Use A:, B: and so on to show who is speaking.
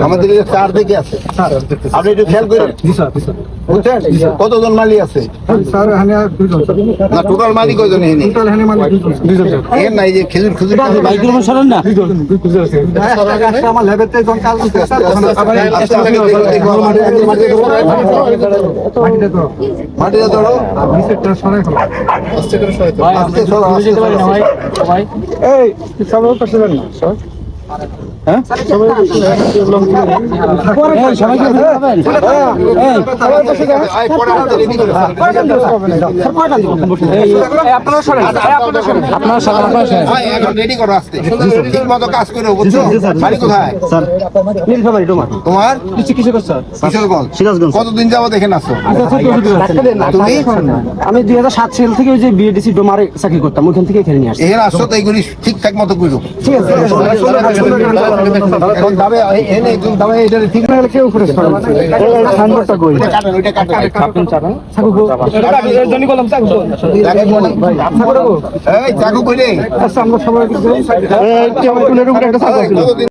A: আমাদের চার দিকে আছে, আপনি একটু খেয়াল করেন বুঝছেন কতজন মালিক আছে? না টোটাল মালিক কয়জন? এর নাই যে খেজুর খুজুর মাটিটা ধরো রেডি করো আসতে ঠিক মতো কাজ করো বুঝছো? বাড়ি কোথায় তোমার? কিশোরগঞ্জ। কতদিন যাবো দেখে আসো তুমি?
B: আমি 2007 সাল থেকে ওই যে বিএডিসি ডোমারে চাকরি করতাম, ওইখান থেকে এখানে নিয়ে আসছি।
A: এখানে আসছো তো এইগুলি ঠিকঠাক মতো করো।
B: ঠিক আছে
A: এখন দাবে এনে একদম দাবে এটা ঠিক না হলে কেউ উপরে
B: সাইনবোর্ডটা কই
A: কাটেন ওইটা কাটেন
B: আপনি চাটা চাকু এর জন্য বললাম চাকু
A: এই চাকু কইলে
B: আচ্ছা আমরা সবাই এই কেমন টুলের উপরে একটা চাকু আছে।